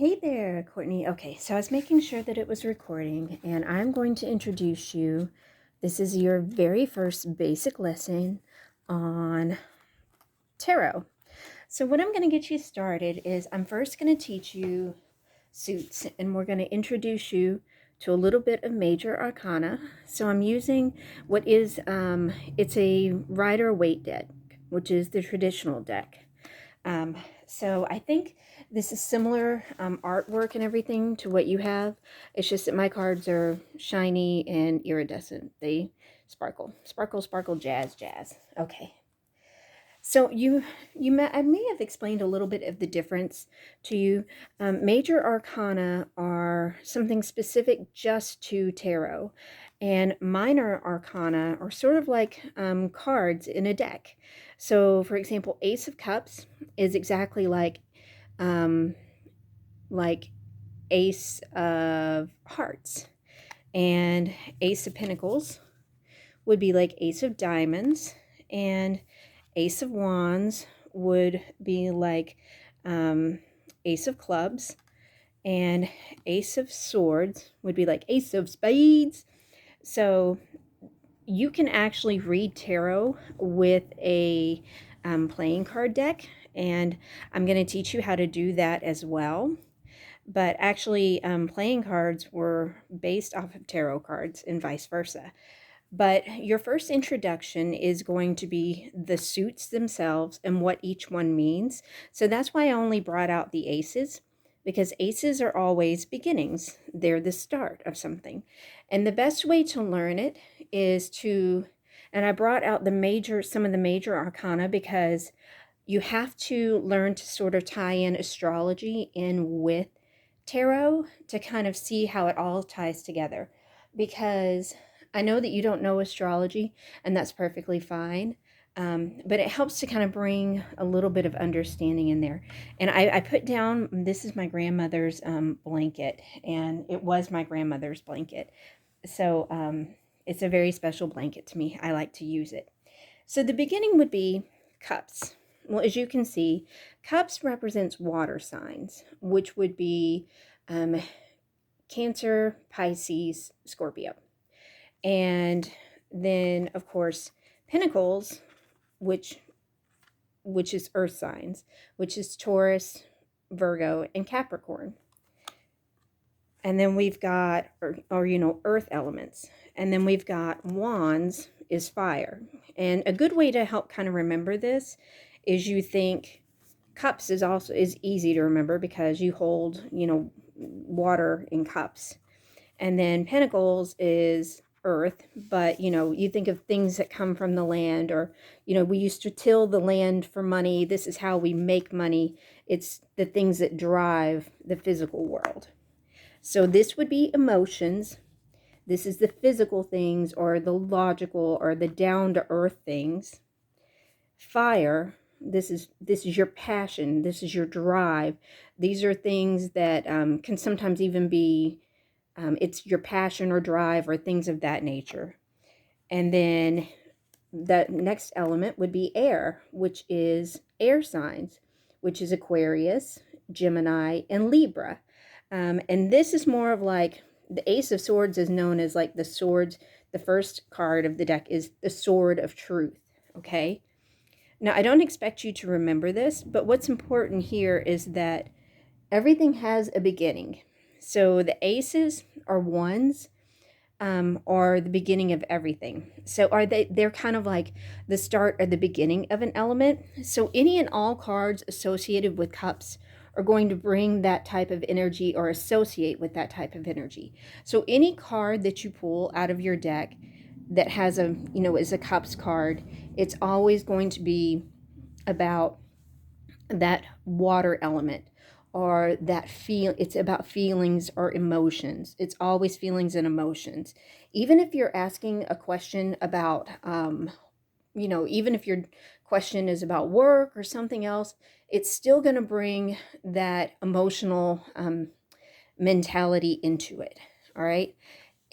Hey there, Courtney. Okay, so I was making sure that it was recording, and I'm going to introduce you. This is your very first basic lesson on tarot. So what I'm going to get you started is I'm first going to teach you suits, and we're going to introduce you to a little bit of major arcana. So I'm using what is, it's a Rider-Waite deck, which is the traditional deck. So I think this is similar artwork and everything to what you have. It's just that my cards are shiny and iridescent. They sparkle, sparkle, sparkle, jazz, jazz. Okay. So I may have explained a little bit of the difference to you. Major arcana are something specific just to tarot, and minor arcana are sort of like cards in a deck. So, for example, Ace of Cups is exactly um, like Ace of Hearts, and Ace of Pentacles would be like Ace of Diamonds, and Ace of Wands would be like Ace of Clubs, and Ace of Swords would be like Ace of Spades. So you can actually read tarot with a playing card deck, and I'm going to teach you how to do that as well. But actually, playing cards were based off of tarot cards and vice versa. But your first introduction is going to be the suits themselves and what each one means. So that's why I only brought out the aces, because aces are always beginnings. They're the start of something. And the best way to learn it is to, and I brought out some of the major arcana, because you have to learn to sort of tie in astrology in with tarot to kind of see how it all ties together. Because I know that you don't know astrology, and that's perfectly fine. But it helps to kind of bring a little bit of understanding in there. And I put down, this is my grandmother's blanket, and it was my grandmother's blanket. So it's a very special blanket to me. I like to use it. So the beginning would be cups. Well, as you can see, cups represents water signs, which would be Cancer, Pisces, Scorpio. And then, of course, Pentacles, which is earth signs, which is Taurus, Virgo, and Capricorn. And then we've got, earth elements. And then we've got wands is fire. And a good way to help kind of remember this is you think cups is easy to remember because you hold, water in cups. And then pentacles is earth, but you think of things that come from the land, or we used to till the land for money. This is how we make money. It's the things that drive the physical world. So this would be emotions. This is the physical things, or the logical, or the down to earth things. Fire, this is your passion. This is your drive. These are things that can sometimes even be it's your passion or drive or things of that nature. And then the next element would be air, which is air signs, which is Aquarius, Gemini, and Libra. And this is more of like the Ace of Swords is known as like the swords. The first card of the deck is the Sword of Truth. Okay. Now, I don't expect you to remember this, but what's important here is that everything has a beginning. So the aces are ones, are the beginning of everything. So they're kind of like the start or the beginning of an element. So any and all cards associated with cups are going to bring that type of energy or associate with that type of energy. So any card that you pull out of your deck that has is a cups card, it's always going to be about that water element, or it's about feelings or emotions. It's always feelings and emotions. Even if you're asking a question about even if your question is about work or something else, it's still going to bring that emotional mentality into it. All right.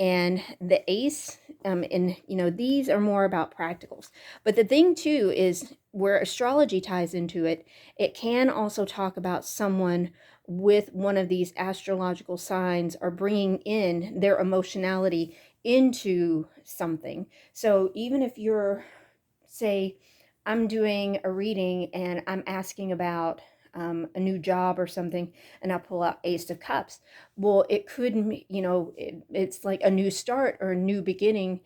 And the ace, and these are more about practicals. But the thing too is where astrology ties into it, it can also talk about someone with one of these astrological signs or bringing in their emotionality into something. So even if you're, say, I'm doing a reading and I'm asking about a new job or something, and I pull out Ace of Cups. Well, it could, it's like a new start or a new beginning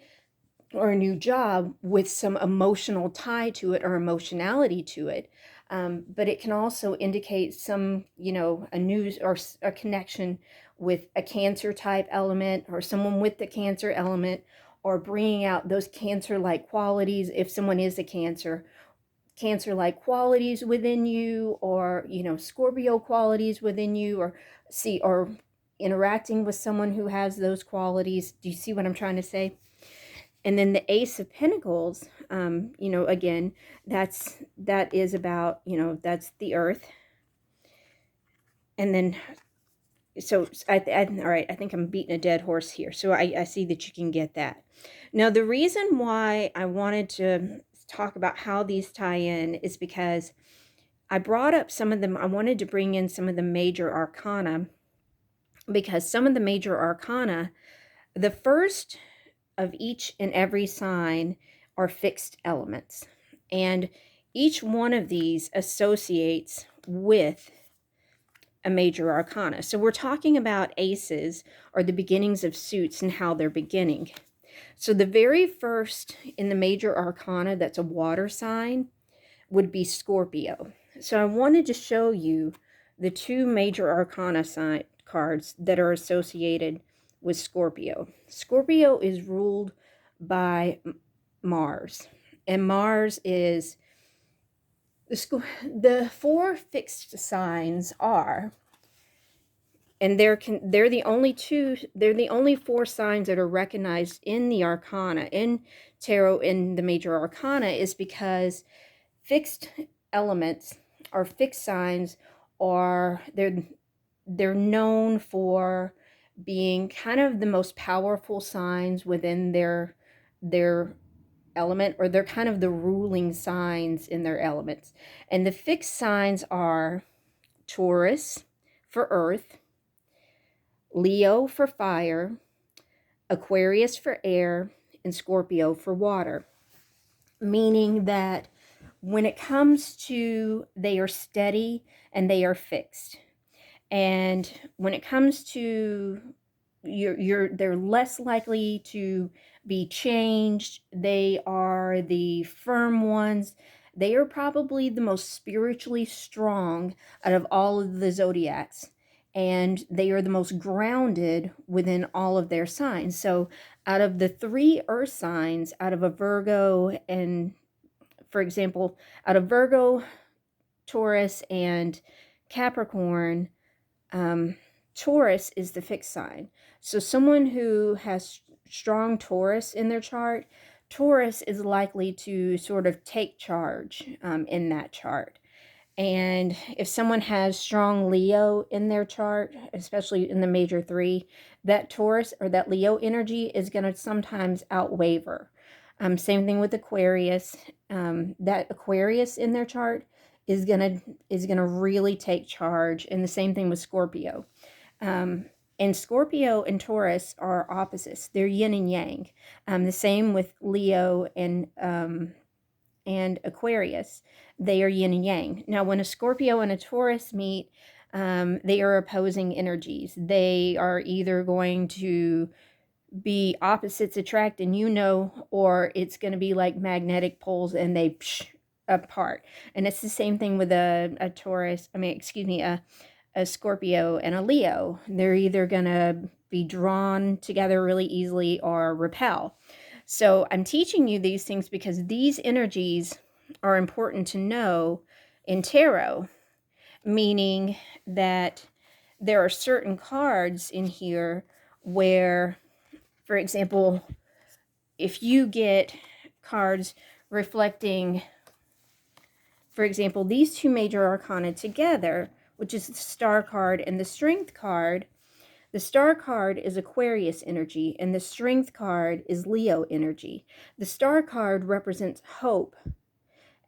or a new job with some emotional tie to it or emotionality to it. But it can also indicate some, a news or a connection with a Cancer type element or someone with the Cancer element, or bringing out those Cancer-like qualities if someone is a Cancer-like qualities within you, or Scorpio qualities within you, or interacting with someone who has those qualities. Do you see what I'm trying to say? And then the Ace of Pentacles, again, that is about, that's the Earth. And then, so all right, I think I'm beating a dead horse here. So I see that you can get that. Now, the reason why I wanted to talk about how these tie in is because I brought up some of them. I wanted to bring in some of the major arcana, because some of the major arcana, the first of each and every sign are fixed elements, and each one of these associates with a major arcana. So we're talking about aces, or the beginnings of suits and how they're beginning. So the very first in the major arcana that's a water sign would be Scorpio. So I wanted to show you the two major arcana cards that are associated with Scorpio. Scorpio is ruled by Mars, and Mars is the four fixed signs are, and they're the only four signs that are recognized in the arcana, in tarot, in the major arcana, is because fixed elements or fixed signs are, they're known for being kind of the most powerful signs within their element, or they're kind of the ruling signs in their elements. And the fixed signs are Taurus for earth, Leo for fire, Aquarius for air, and Scorpio for water. Meaning that when it comes to, they are steady and they are fixed. And when it comes to they're less likely to be changed. They are the firm ones. They are probably the most spiritually strong out of all of the zodiacs. And they are the most grounded within all of their signs. So out of the three earth signs, out of a Virgo, and for example, out of Virgo, Taurus, and Capricorn, Taurus is the fixed sign. So someone who has strong Taurus in their chart, Taurus is likely to sort of take charge in that chart. And if someone has strong Leo in their chart, especially in the major three, that Taurus or that Leo energy is going to sometimes outwaver. Same thing with Aquarius. That Aquarius in their chart is gonna really take charge, and the same thing with Scorpio. And Scorpio and Taurus are opposites; they're yin and yang. The same with Leo and Aquarius; they are yin and yang. Now, when a Scorpio and a Taurus meet, they are opposing energies. They are either going to be opposites attract, and or it's going to be like magnetic poles, and they apart. And it's the same thing with a Taurus, a Scorpio and a Leo. They're either going to be drawn together really easily or repel. So I'm teaching you these things because these energies are important to know in tarot, meaning that there are certain cards in here where, for example, if you get cards reflecting, for example, these two major arcana together, which is the Star card and the Strength card, the Star card is Aquarius energy and the Strength card is Leo energy. The Star card represents hope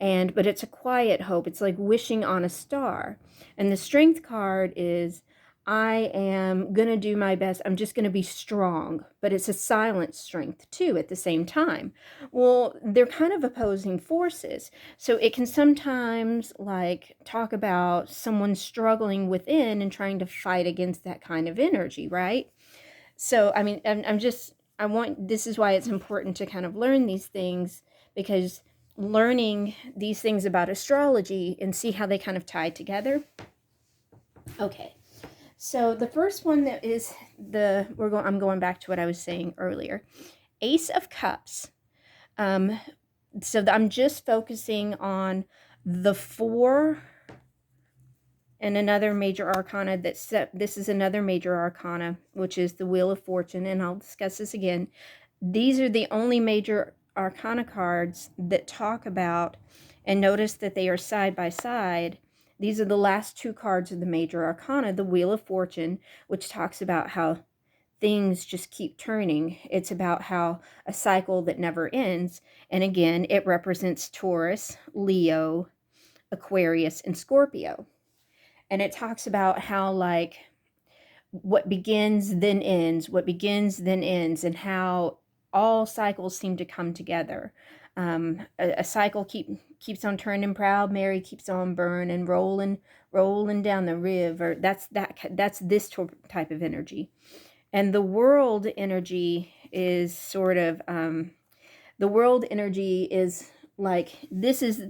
but it's a quiet hope. It's like wishing on a star. And the strength card is, I am going to do my best. I'm just going to be strong, but it's a silent strength too at the same time. Well, they're kind of opposing forces. So it can sometimes like talk about someone struggling within and trying to fight against that kind of energy, right? So, I mean, this is why it's important to kind of learn these things, because learning these things about astrology and see how they kind of tie together. Okay. So the first one that is I'm going back to what I was saying earlier. Ace of Cups. I'm just focusing on the 4 and another major arcana this is another major arcana, which is the Wheel of Fortune, and I'll discuss this again. These are the only major arcana cards that talk about, and notice that they are side by side. These are the last 2 cards of the major arcana, the Wheel of Fortune, which talks about how things just keep turning. It's about how a cycle that never ends. And again, it represents Taurus, Leo, Aquarius, and Scorpio. And it talks about how, like, what begins then ends, what begins then ends, and how all cycles seem to come together. A cycle keeps on turning proud, Mary keeps on burning, rolling down the river. That's this type of energy. And the world energy is sort of the world energy is like, this is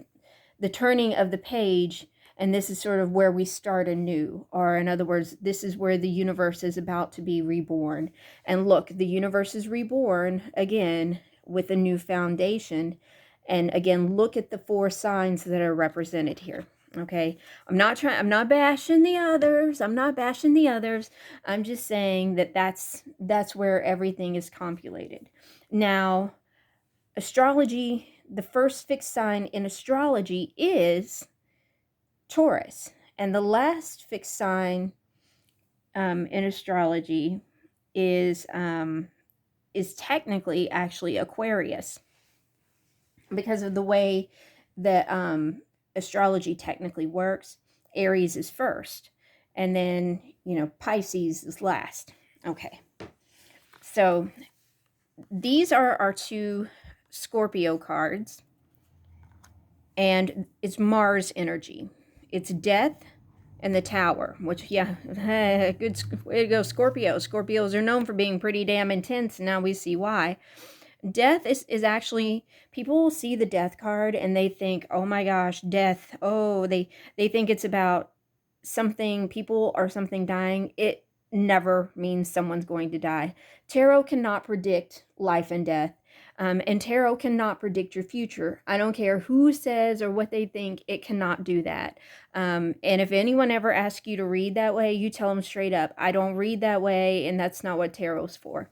the turning of the page, and this is sort of where we start anew. Or in other words, this is where the universe is about to be reborn. And look, the universe is reborn again with a new foundation. And again, look at the 4 signs that are represented here. Okay, I'm not bashing the others. I'm just saying that that's where everything is compulated. Now, astrology, the first fixed sign in astrology is Taurus, and the last fixed sign in astrology is technically actually Aquarius, because of the way that astrology technically works. Aries is first, and then Pisces is last. Okay, so these are our 2 Scorpio cards, and it's Mars energy. It's death and the Tower, which, yeah, good way to go, Scorpio. Scorpios are known for being pretty damn intense, and now we see why. Death is actually, people will see the death card and they think, oh my gosh, death. Oh, they think it's about something, people or something dying. It never means someone's going to die. Tarot cannot predict life and death. And tarot cannot predict your future. I don't care who says or what they think, it cannot do that. And if anyone ever asks you to read that way, you tell them straight up, I don't read that way, and that's not what tarot's for.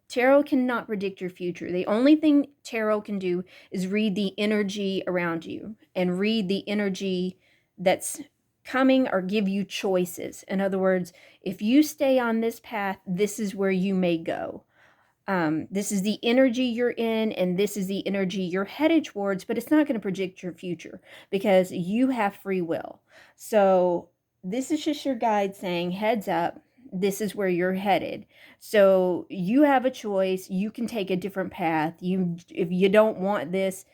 Tarot cannot predict your future. The only thing tarot can do is read the energy around you and read the energy that's coming, or give you choices. In other words, if you stay on this path, this is where you may go. This is the energy you're in, and this is the energy you're headed towards, but it's not going to predict your future because you have free will. So this is just your guide saying, heads up, this is where you're headed. So you have a choice. You can take a different path. If you don't want this,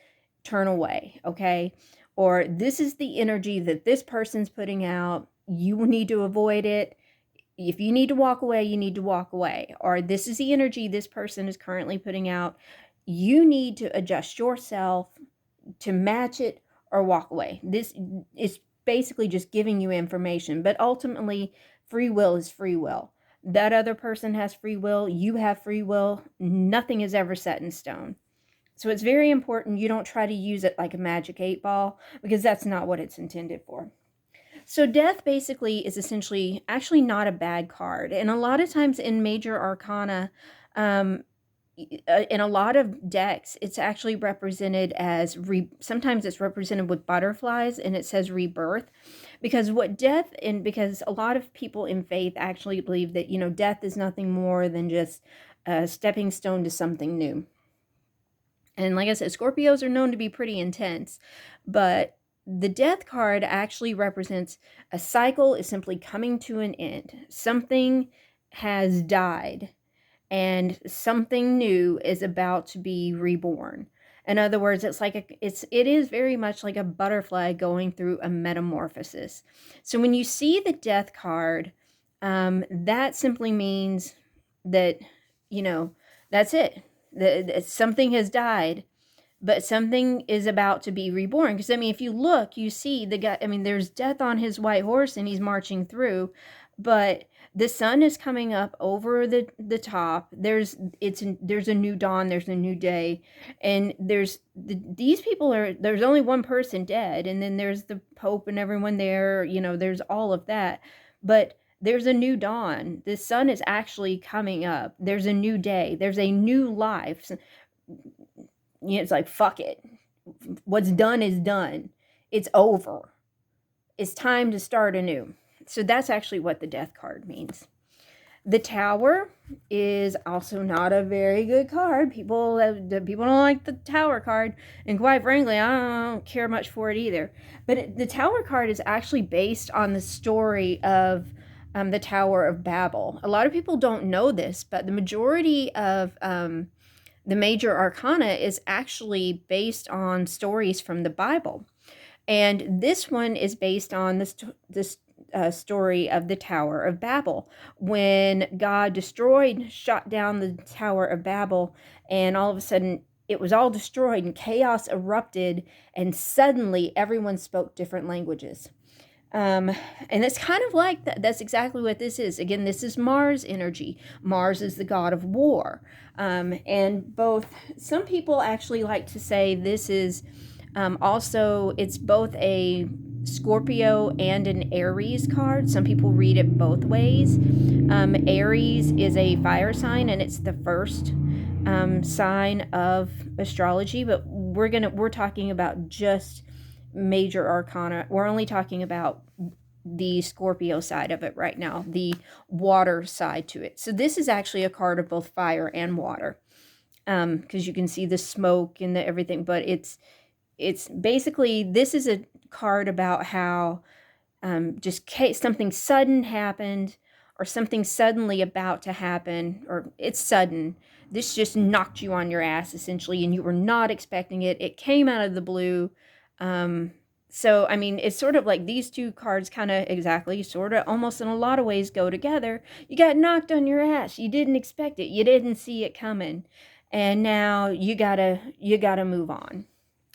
turn away, okay? Or this is the energy that this person's putting out. You need to avoid it. If you need to walk away, you need to walk away. Or this is the energy this person is currently putting out. You need to adjust yourself to match it or walk away. This is basically just giving you information, but ultimately free will is free will. That other person has free will. You have free will. Nothing is ever set in stone. So it's very important you don't try to use it like a magic 8-ball, because that's not what it's intended for. So death basically is essentially actually not a bad card. And a lot of times in major arcana, in a lot of decks, it's actually represented as sometimes it's represented with butterflies, and it says rebirth, because because a lot of people in faith actually believe that death is nothing more than just a stepping stone to something new. And like I said, Scorpios are known to be pretty intense, but the death card actually represents a cycle is simply coming to an end. Something has died and something new is about to be reborn. In other words, it is very much like a butterfly going through a metamorphosis. So when you see the death card, that simply means that, you know, that's it. That something has died, but something is about to be reborn. Because I mean, if you look, you see the guy. I mean, there's death on his white horse, and he's marching through, but the sun is coming up over the top. There's a new dawn. There's a new day, and these people are. There's only one person dead, and then there's the Pope and everyone there. You know, there's all of that, but there's a new dawn. The sun is actually coming up. There's a new day. There's a new life. You know, it's like, fuck it. What's done is done. It's over. It's time to start anew. So that's actually what the death card means. The Tower is also not a very good card. People don't like the Tower card, and quite frankly, I don't care much for it either. But the Tower card is actually based on the story of the Tower of Babel. A lot of people don't know this, but the majority of the major arcana is actually based on stories from the Bible. And this one is based on this story of the Tower of Babel. When God shot down the Tower of Babel, and all of a sudden it was all destroyed and chaos erupted, and suddenly everyone spoke different languages. And it's kind of like that. That's exactly what this is. Again, this is Mars energy. Mars is the god of war. And some people actually like to say this is also, it's both a Scorpio and an Aries card. Some people read it both ways. Aries is a fire sign, and it's the first sign of astrology, but we're talking about just major arcana. We're only talking about the Scorpio side of it right now, the water side to it. So this is actually a card of both fire and water, because you can see the smoke and the everything, but it's basically, this is a card about how something sudden happened, or something suddenly about to happen, or it's sudden. This just knocked you on your ass, essentially, and you were not expecting it. It came out of the blue. So, I mean, it's sort of like these two cards kind of exactly, sort of, almost in a lot of ways go together. You got knocked on your ass. You didn't expect it. You didn't see it coming. And now you gotta move on.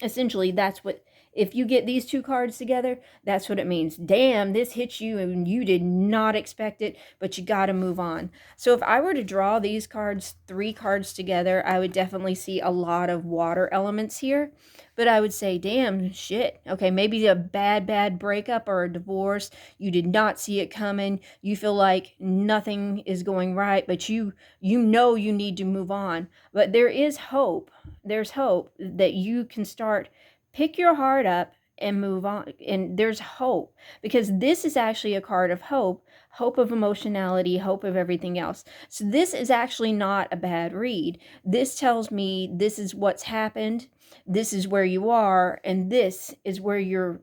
Essentially, that's what, if you get these two cards together, that's what it means. Damn, this hits you and you did not expect it, but you got to move on. So if I were to draw these cards, 3 cards together, I would definitely see a lot of water elements here. But I would say, damn, shit. Okay, maybe a bad breakup or a divorce. You did not see it coming. You feel like nothing is going right, but you know you need to move on. But there is hope. There's hope that you can start, pick your heart up and move on. And there's hope, because this is actually a card of hope of emotionality, hope of everything else. So this is actually not a bad read. This tells me this is what's happened, this is where you are, and this is where you're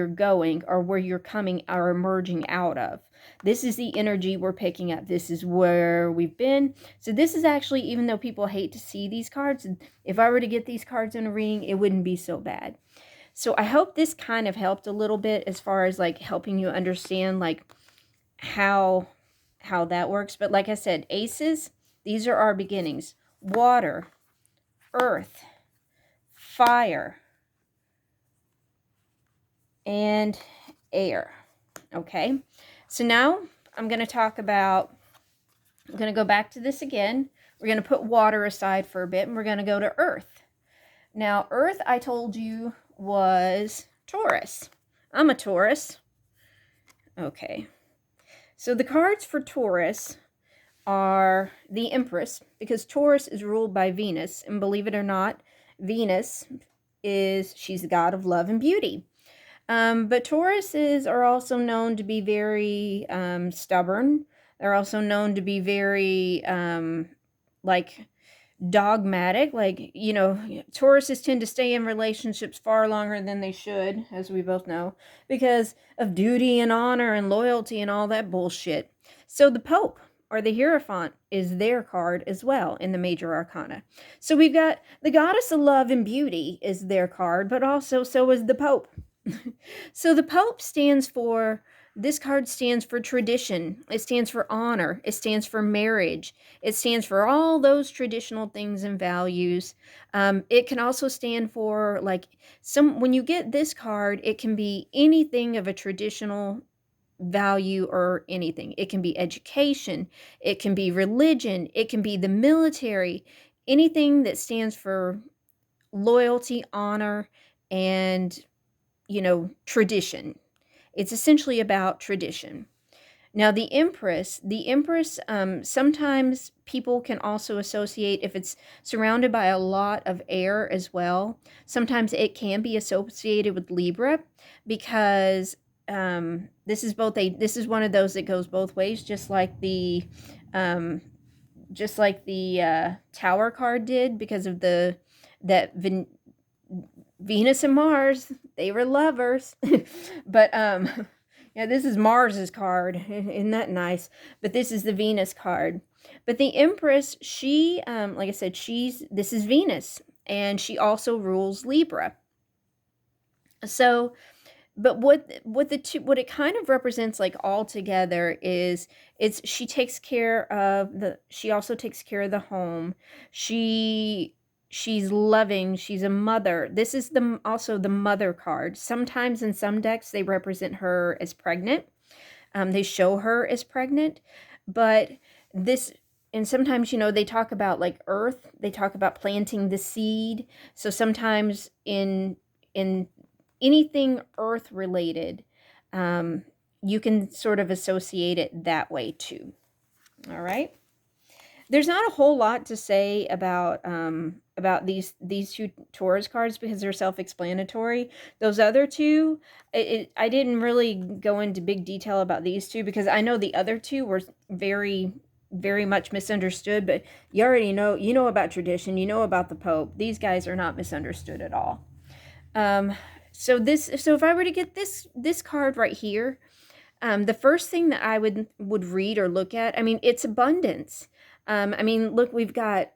going, or where you're coming or emerging out of. This is the energy we're picking up. This is where we've been. So this is actually, even though people hate to see these cards, if I were to get these cards in a reading, it wouldn't be so bad. So I hope this kind of helped a little bit, as far as like helping you understand like how that works. But like I said, aces, these are our beginnings. Water, earth, fire, and air. Okay, so now I'm going to go back to this again. We're going to put water aside for a bit, and we're going to go to earth. Now, earth, I told you, was Taurus. I'm a Taurus. Okay, so the cards for Taurus are the Empress, because Taurus is ruled by Venus, and believe it or not, Venus she's the god of love and beauty. But Tauruses are also known to be very stubborn. They're also known to be very dogmatic. Like, you know, Tauruses tend to stay in relationships far longer than they should, as we both know, because of duty and honor and loyalty and all that bullshit. So the Pope, or the Hierophant, is their card as well in the major arcana. So we've got the Goddess of Love and Beauty is their card, but also so is the Pope. So the Pope stands for, this card stands for tradition. It stands for honor. It stands for marriage. It stands for all those traditional things and values. It can also stand for, like, when you get this card, it can be anything of a traditional value or anything. It can be education. It can be religion. It can be the military. Anything that stands for loyalty, honor, and, you know, tradition. It's essentially about tradition. Now, the Empress, sometimes people can also associate, if it's surrounded by a lot of air as well, sometimes it can be associated with Libra, because this is one of those that goes both ways, just like the Tower card did, because of Venus and Mars, they were lovers. But yeah, this is Mars's card. Isn't that nice? But this is the Venus card. But the Empress, she, like I said, this is Venus, and she also rules Libra. So, but what it kind of represents, like, all together, is she also takes care of the home. She's loving. She's a mother. This is also the Mother card. Sometimes in some decks they represent her as pregnant. They show her as pregnant, but and sometimes, you know, they talk about, like, earth. They talk about planting the seed. So sometimes in anything earth related, you can sort of associate it that way too. All right. There's not a whole lot to say about these two Taurus cards, because they're self-explanatory. Those other two, I didn't really go into big detail about these two, because I know the other two were very, very much misunderstood. But you already know, you know about tradition, you know about the Pope. These guys are not misunderstood at all. So if I were to get this card right here, the first thing that I would read or look at, I mean, it's abundance. I mean, look, we've got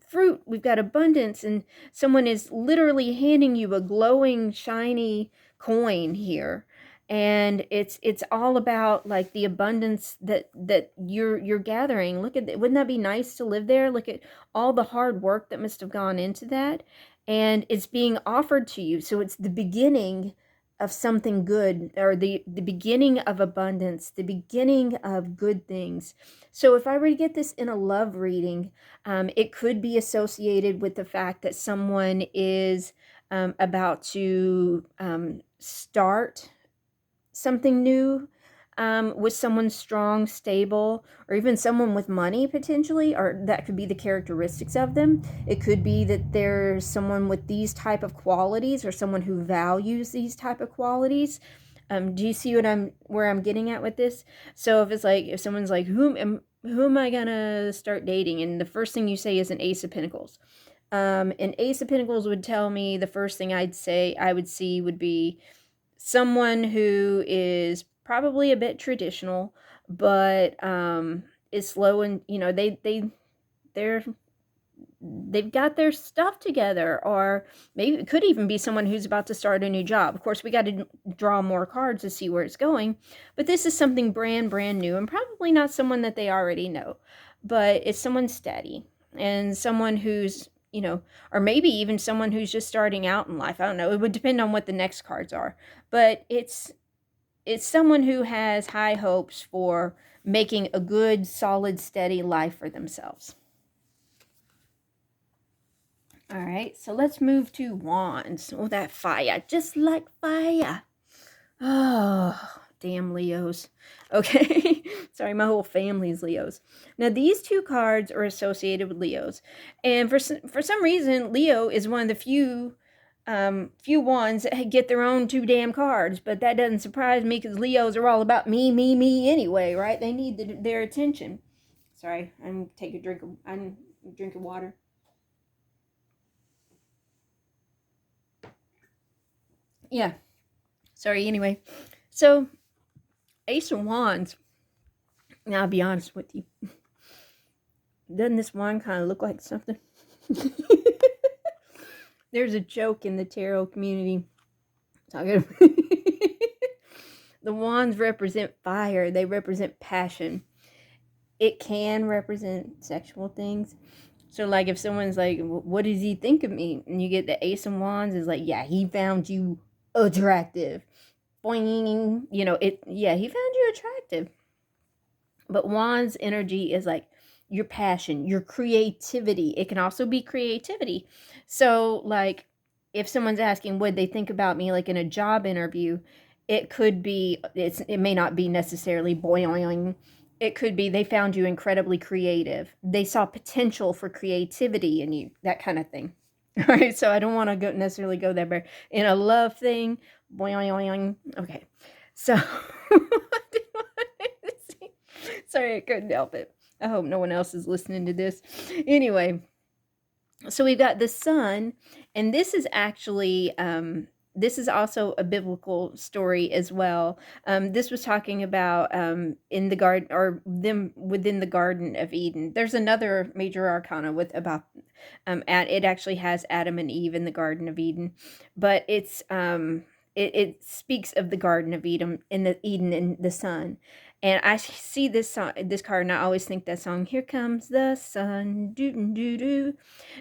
fruit, we've got abundance, and someone is literally handing you a glowing, shiny coin here. And it's all about, like, the abundance that you're gathering. Look at that. Wouldn't that be nice to live there? Look at all the hard work that must have gone into that. And it's being offered to you. So it's the beginning of something good, or the beginning of abundance, the beginning of good things. So if I were to get this in a love reading, it could be associated with the fact that someone is about to start something new, with someone strong, stable, or even someone with money potentially, or that could be the characteristics of them. It could be that there's someone with these type of qualities, or someone who values these type of qualities. Do you see where I'm getting at with this? So if someone's like, who am I gonna start dating? And the first thing you say is an Ace of Pentacles. An Ace of Pentacles would tell me, the first thing I would see would be someone who is probably a bit traditional, but is slow, and, you know, they've got their stuff together. Or maybe it could even be someone who's about to start a new job. Of course, we got to draw more cards to see where it's going, but this is something brand new, and probably not someone that they already know, but it's someone steady, and someone who's, you know, or maybe even someone who's just starting out in life. I don't know. It would depend on what the next cards are, but it's someone who has high hopes for making a good, solid, steady life for themselves. All right, so let's move to Wands. Oh, that fire, just like fire. Oh, damn Leos. Okay, sorry, my whole family's Leos. Now, these two cards are associated with Leos, and for some reason, Leo is one of the few ones that get their own two damn cards. But that doesn't surprise me, because Leos are all about me anyway, right? They need their attention. Sorry, I'm taking a drink. I'm Drink of water. Yeah. Sorry, anyway. So, Ace of Wands. Now, I'll be honest with you. Doesn't this wand kind of look like something? There's a joke in the tarot community. Talking the wands represent fire. They represent passion. It can represent sexual things. So, like, if someone's like, what does he think of me? And you get the Ace of Wands, is like, yeah, he found you attractive. Boing. You know, yeah, he found you attractive. But Wands energy is like your passion, your creativity. It can also be creativity. So, like, if someone's asking what they think about me, like in a job interview, it could be, it may not be necessarily boing. It could be they found you incredibly creative. They saw potential for creativity in you, that kind of thing. All right, so I don't want to necessarily go there, but in a love thing, boing. Okay, so sorry, I couldn't help it. I hope no one else is listening to this. Anyway, so we've got the sun, and this is actually this is also a biblical story as well. This was talking about in the garden, or them within the Garden of Eden. There's another major arcana with about it actually has Adam and Eve in the Garden of Eden, but it's it speaks of the Garden of Eden in the sun. And I see this song, this card, and I always think that song, "Here Comes the Sun." Doo doo doo.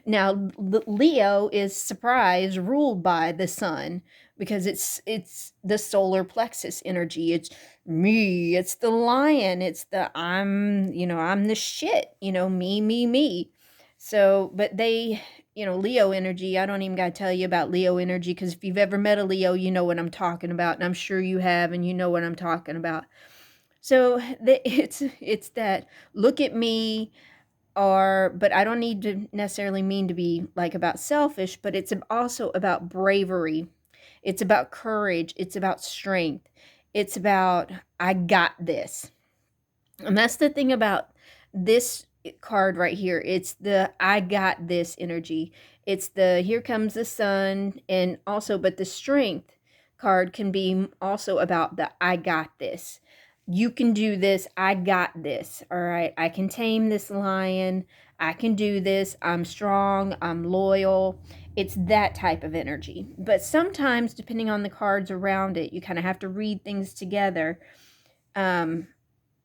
Now, Leo is surprise ruled by the sun, because it's the solar plexus energy. It's me. It's the lion. It's the I'm the shit. Me. So, but they, Leo energy. I don't even gotta tell you about Leo energy, because if you've ever met a Leo, you know what I'm talking about, and I'm sure you have, and you know what I'm talking about. So it's that look at me, but I don't need to necessarily mean to be like about selfish, but it's also about bravery. It's about courage. It's about strength. It's about, I got this. And that's the thing about this card right here. It's the I got this energy. It's the here comes the sun, and also, but the strength card can be also about the I got this. You can do this. I got this. All right. I can tame this lion. I can do this. I'm strong. I'm loyal. It's that type of energy. But sometimes, depending on the cards around it, you kind of have to read things together.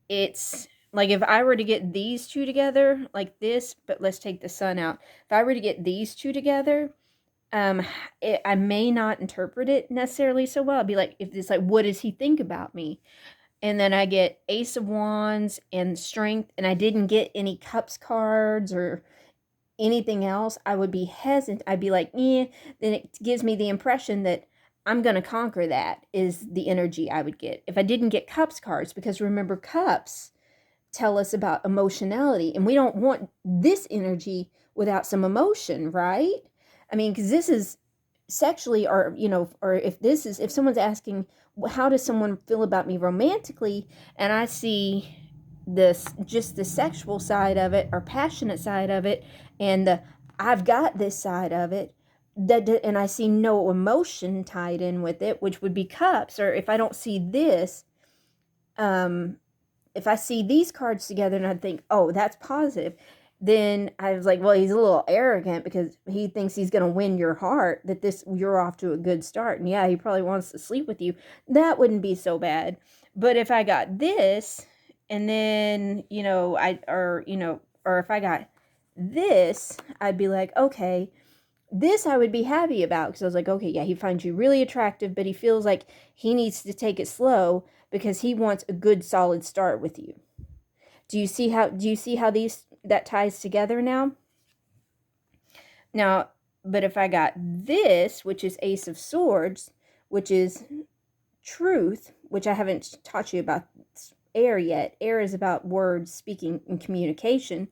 It's like if I were to get these two together like this, but let's take the sun out. If I were to get these two together, I may not interpret it necessarily so well. I'd be like, if it's like, what does he think about me? And then I get Ace of Wands and Strength, and I didn't get any Cups cards or anything else, I would be hesitant. I'd be like, then it gives me the impression that I'm going to conquer that, is the energy I would get. If I didn't get Cups cards, because remember, Cups tell us about emotionality, and we don't want this energy without some emotion, right? I mean, because this is sexually, or or if someone's asking, how does someone feel about me romantically, and I see this, just the sexual side of it, or passionate side of it, and the I've got this side of it, and I see no emotion tied in with it, which would be Cups. Or if I don't see this, if I see these cards together and I think, oh, that's positive, then I was like, well, he's a little arrogant because he thinks he's going to win your heart, that you're off to a good start. And yeah, he probably wants to sleep with you. That wouldn't be so bad. But if I got this, and then, or if I got this, I'd be like, okay, this I would be happy about, because I was like, okay, yeah, he finds you really attractive, but he feels like he needs to take it slow because he wants a good solid start with you. Do you see how that ties together now? Now, but if I got this, which is Ace of Swords, which is truth, which I haven't taught you about air yet. Air is about words, speaking, and communication.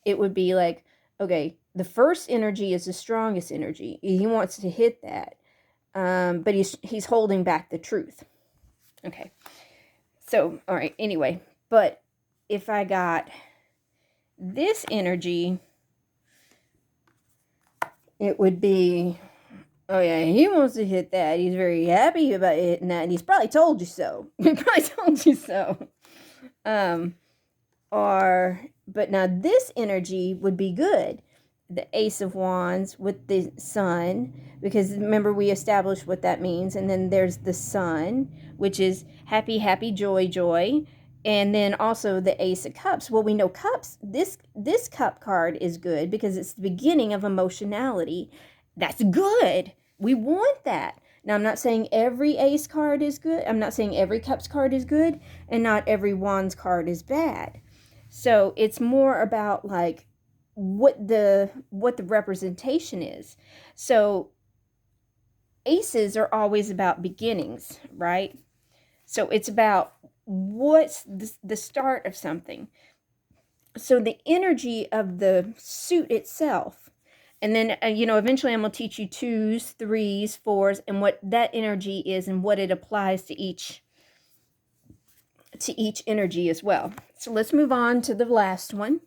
It would be like, okay, the first energy is the strongest energy. He wants to hit that, but he's holding back the truth. Okay, so all right. Anyway, but if I got this energy, it would be, oh yeah, he wants to hit that. He's very happy about hitting that, and he's probably told you so. He probably told you so. But now this energy would be good. The Ace of Wands with the Sun, because remember we established what that means, and then there's the Sun, which is happy, happy, joy, joy, and then also the Ace of Cups. Well, we know cups. This cup card is good because it's the beginning of emotionality. That's good. We want that. Now, I'm not saying every Ace card is good. I'm not saying every Cups card is good, and not every Wands card is bad. So it's more about like what the representation is. So aces are always about beginnings, right? So it's about what's the start of something. So the energy of the suit itself, and then eventually I'm going to teach you twos, threes, fours, and what that energy is and what it applies to each energy as well. So let's move on to the last one,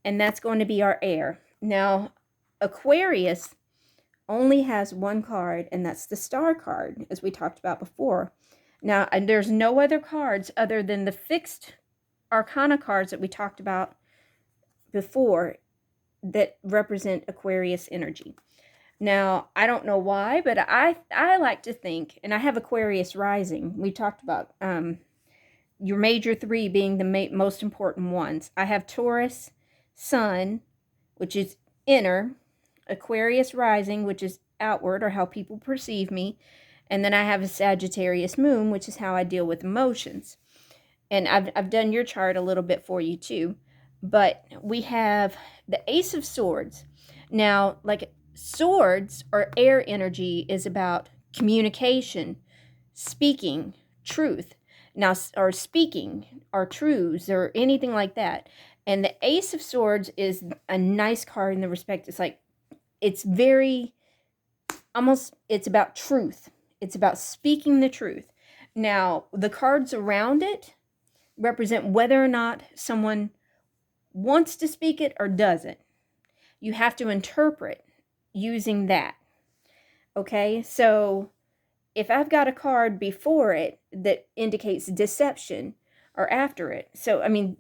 and that's going to be our air. Now, Aquarius only has one card, and that's the star card, as we talked about before. Now, and there's no other cards other than the fixed arcana cards that we talked about before that represent Aquarius energy. Now, I don't know why, but I like to think, and I have Aquarius rising. We talked about your major three being the most important ones. I have Taurus Sun, which is inner, Aquarius rising, which is outward or how people perceive me, and then I have a Sagittarius moon, which is how I deal with emotions. And I've done your chart a little bit for you too. But we have the Ace of Swords. Now, like swords or air energy is about communication, speaking truth. Now, or speaking or truths or anything like that. And the Ace of Swords is a nice card in the respect it's very it's about truth. It's about speaking the truth. Now, the cards around it represent whether or not someone wants to speak it or doesn't. You have to interpret using that. Okay, so if I've got a card before it that indicates deception or after it, so I mean,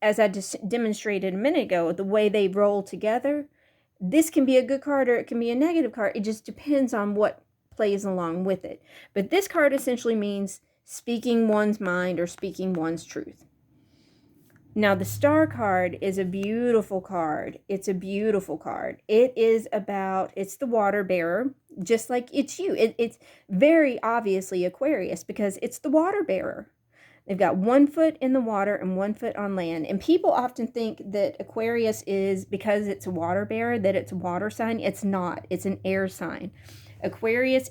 as I just demonstrated a minute ago, the way they roll together, this can be a good card or it can be a negative card. It just depends on what plays along with it. But this card essentially means speaking one's mind or speaking one's truth. Now, the star card is a beautiful card. It's a beautiful card. It's the water bearer, just like it's you. It's very obviously Aquarius because it's the water bearer. They've got 1 foot in the water and 1 foot on land. And people often think that Aquarius is, because it's a water bearer, that it's a water sign. It's not. It's an air sign. Aquarius